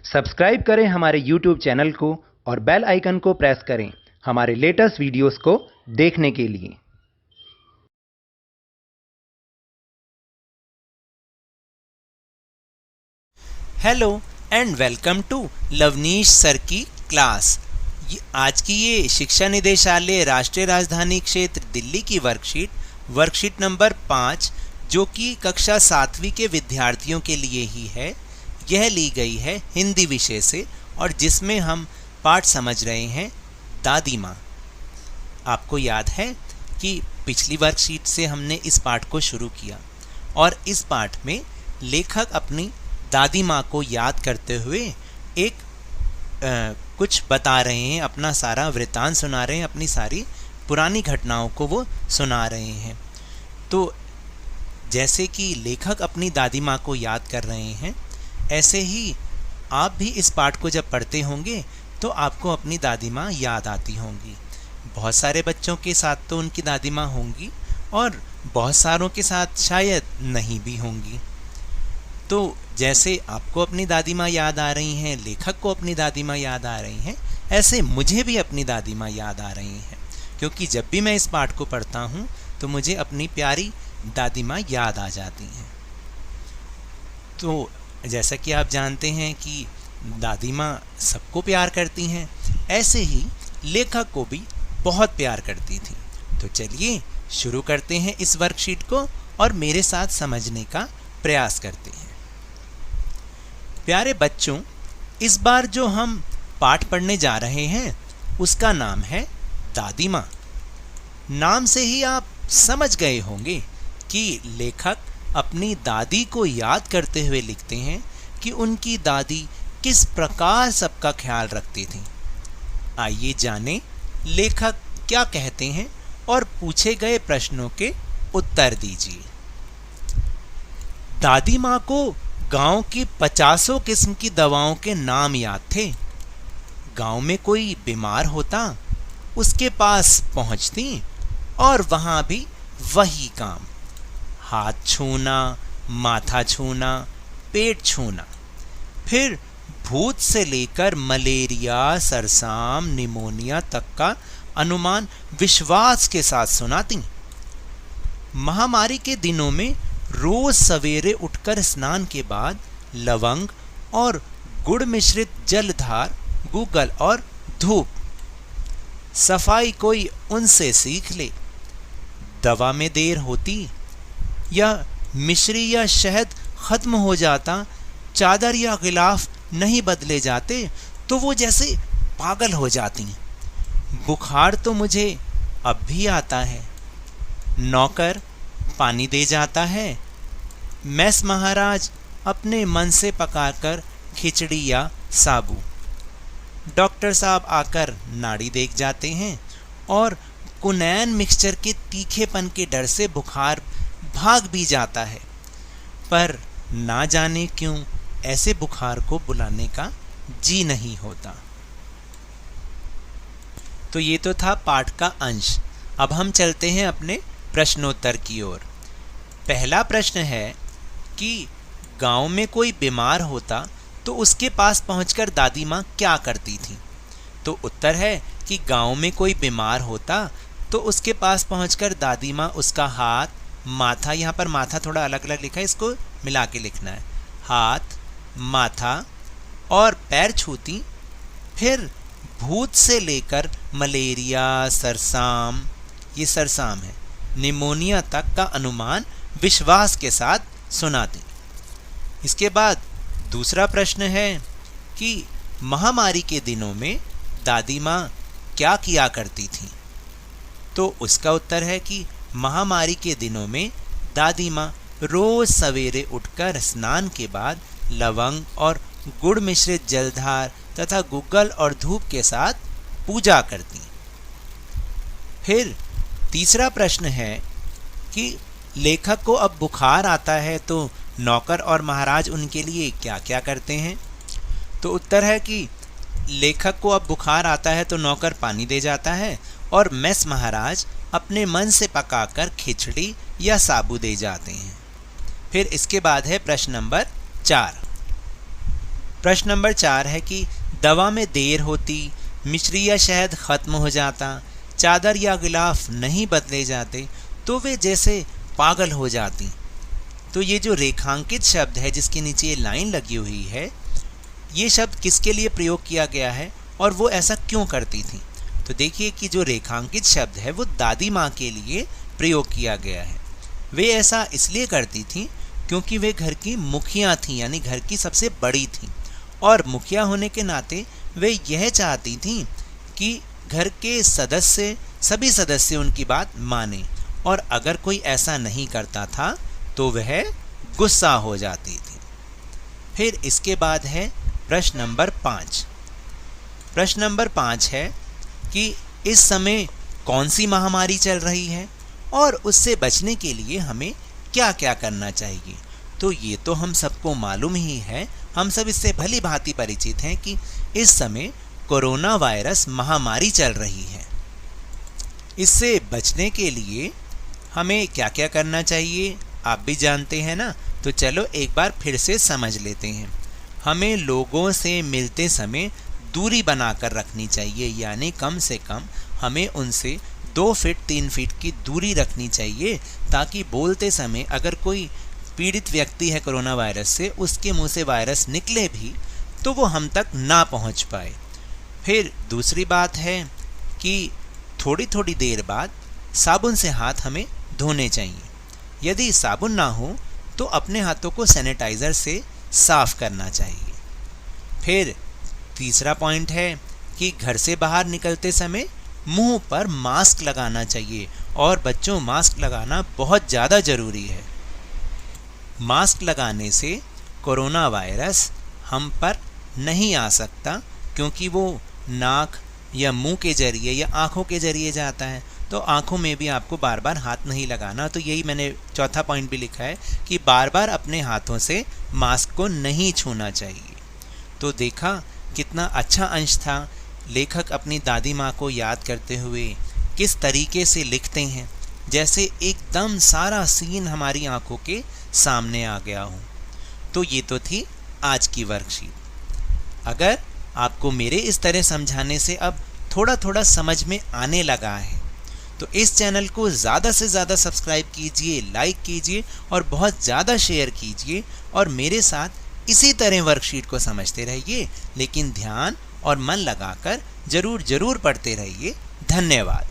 Subscribe करें हमारे YouTube channel को और बेल आइकन को प्रेस करें हमारे लेटेस्ट वीडियोस को देखने के लिए। Hello and welcome to Lavneesh sir की क्लास। आज की ये शिक्षा निदेशालय राष्ट्रीय राजधानी क्षेत्र दिल्ली की वर्कशीट नंबर 5 जो कि कक्षा 7वीं के विद्यार्थियों के लिए ही है, यह ली गई है हिंदी विषय से और जिसमें हम पाठ समझ रहे हैं दादी माँ। आपको याद है कि पिछली वर्कशीट से हमने इस पाठ को शुरू किया और इस पाठ में लेखक अपनी दादी माँ को याद करते हुए एक कुछ बता रहे हैं, अपना सारा वृत्तांत सुना रहे हैं, अपनी सारी पुरानी घटनाओं को वो सुना रहे हैं। तो जैसे कि लेखक अपनी दादी माँ को याद कर रहे हैं, ऐसे ही आप भी इस पाठ को जब पढ़ते होंगे तो आपको अपनी दादी माँ याद आती होंगी। बहुत सारे बच्चों के साथ तो उनकी दादी माँ होंगी और बहुत सारों के साथ शायद नहीं भी होंगी। तो जैसे आपको अपनी दादी माँ याद आ रही हैं, लेखक को अपनी दादी माँ याद आ रही हैं, ऐसे मुझे भी अपनी दादी माँ याद आ रही हैं, क्योंकि जब भी मैं इस पाठ को पढ़ता हूँ तो मुझे अपनी प्यारी दादी माँ याद आ जाती हैं। तो जैसा कि आप जानते हैं कि दादी माँ सबको प्यार करती हैं, ऐसे ही लेखक को भी बहुत प्यार करती थी। तो चलिए शुरू करते हैं इस वर्कशीट को और मेरे साथ समझने का प्रयास करते हैं। प्यारे बच्चों, इस बार जो हम पाठ पढ़ने जा रहे हैं उसका नाम है दादी माँ। नाम से ही आप समझ गए होंगे कि लेखक अपनी दादी को याद करते हुए लिखते हैं कि उनकी दादी किस प्रकार सबका ख्याल रखती थी। आइए जानें लेखक क्या कहते हैं और पूछे गए प्रश्नों के उत्तर दीजिए। दादी माँ को गांव की 50 किस्म की दवाओं के नाम याद थे। गांव में कोई बीमार होता, उसके पास पहुंचती और वहां भी वही काम, हाथ छूना, माथा छूना, पेट छूना। फिर भूत से लेकर मलेरिया, सरसाम, निमोनिया तक का अनुमान विश्वास के साथ सुनाती। महामारी के दिनों में रोज सवेरे उठकर स्नान के बाद लवंग और गुड़ मिश्रित जलधार, गूगल और धूप। सफाई कोई उनसे सीख ले। दवा में देर होती या मिश्री या शहद खत्म हो जाता, चादर या गिलाफ नहीं बदले जाते तो वो जैसे पागल हो जाती। बुखार तो मुझे अब भी आता है। नौकर पानी दे जाता है। मैस महाराज अपने मन से पकाकर खिचड़ी या साबू। डॉक्टर साहब आकर नाड़ी देख जाते हैं और कुनैन मिक्सचर के तीखेपन के डर से बुखार भाग भी जाता है, पर ना जाने क्यों ऐसे बुखार को बुलाने का जी नहीं होता। तो ये तो था पाठ का अंश। अब हम चलते हैं अपने प्रश्नोत्तर की ओर। पहला प्रश्न है कि गांव में कोई बीमार होता तो उसके पास पहुंचकर दादी माँ क्या करती थी। तो उत्तर है कि गांव में कोई बीमार होता तो उसके पास पहुंचकर दादी माँ उसका हाथ, माथा, यहाँ पर माथा थोड़ा अलग अलग लिखा है, इसको मिला के लिखना है, हाथ, माथा और पैर छूती। फिर भूत से लेकर मलेरिया, सरसाम, ये सरसाम है, निमोनिया तक का अनुमान विश्वास के साथ सुनाती। इसके बाद दूसरा प्रश्न है कि महामारी के दिनों में दादी माँ क्या किया करती थी। तो उसका उत्तर है कि महामारी के दिनों में दादी माँ रोज सवेरे उठकर स्नान के बाद लवंग और गुड़ मिश्रित जलधार तथा गूगल और धूप के साथ पूजा करती। फिर तीसरा प्रश्न है कि लेखक को अब बुखार आता है तो नौकर और महाराज उनके लिए क्या क्या करते हैं। तो उत्तर है कि लेखक को अब बुखार आता है तो नौकर पानी दे जाता है और मेस महाराज अपने मन से पकाकर खिचड़ी या साबू दे जाते हैं। फिर इसके बाद है प्रश्न नंबर 4। प्रश्न नंबर 4 है कि दवा में देर होती, मिश्री या शहद खत्म हो जाता, चादर या गिलाफ नहीं बदले जाते तो वे जैसे पागल हो जाती। तो ये जो रेखांकित शब्द है जिसके नीचे ये लाइन लगी हुई है, ये शब्द किसके लिए प्रयोग किया गया है और वो ऐसा क्यों करती थी? तो देखिए कि जो रेखांकित शब्द है वो दादी माँ के लिए प्रयोग किया गया है। वे ऐसा इसलिए करती थी क्योंकि वे घर की मुखिया थी, यानी घर की सबसे बड़ी थी, और मुखिया होने के नाते वे यह चाहती थी कि घर के सभी सदस्य उनकी बात माने, और अगर कोई ऐसा नहीं करता था तो वह गुस्सा हो जाती थी। फिर इसके बाद है प्रश्न नंबर 5। प्रश्न नंबर 5 है कि इस समय कौन सी महामारी चल रही है और उससे बचने के लिए हमें क्या क्या करना चाहिए? तो ये तो हम सबको मालूम ही है, हम सब इससे भली भांति परिचित हैं कि इस समय कोरोना वायरस महामारी चल रही है। इससे बचने के लिए हमें क्या क्या करना चाहिए आप भी जानते हैं ना, तो चलो एक बार फिर से समझ लेते हैं। हमें लोगों से मिलते समय दूरी बनाकर रखनी चाहिए, यानी कम से कम हमें उनसे 2 फीट 3 फीट की दूरी रखनी चाहिए, ताकि बोलते समय अगर कोई पीड़ित व्यक्ति है कोरोना वायरस से, उसके मुंह से वायरस निकले भी तो वो हम तक ना पहुंच पाए। फिर दूसरी बात है कि थोड़ी थोड़ी देर बाद साबुन से हाथ हमें धोने चाहिए। यदि साबुन ना हो तो अपने हाथों को सैनिटाइज़र से साफ करना चाहिए। फिर तीसरा पॉइंट है कि घर से बाहर निकलते समय मुंह पर मास्क लगाना चाहिए, और बच्चों मास्क लगाना बहुत ज़्यादा ज़रूरी है। मास्क लगाने से कोरोना वायरस हम पर नहीं आ सकता, क्योंकि वो नाक या मुंह के जरिए या आँखों के जरिए जाता है, तो आँखों में भी आपको बार बार हाथ नहीं लगाना। तो यही मैंने चौथा पॉइंट भी लिखा है कि बार बार अपने हाथों से मास्क को नहीं छूना चाहिए। तो देखा कितना अच्छा अंश था। लेखक अपनी दादी माँ को याद करते हुए किस तरीके से लिखते हैं, जैसे एकदम सारा सीन हमारी आंखों के सामने आ गया हो। तो ये तो थी आज की वर्कशीट। अगर आपको मेरे इस तरह समझाने से अब थोड़ा थोड़ा समझ में आने लगा है तो इस चैनल को ज़्यादा से ज़्यादा सब्सक्राइब कीजिए, लाइक कीजिए और बहुत ज़्यादा शेयर कीजिए, और मेरे साथ इसी तरह वर्कशीट को समझते रहिए, लेकिन ध्यान और मन लगाकर ज़रूर पढ़ते रहिए। धन्यवाद।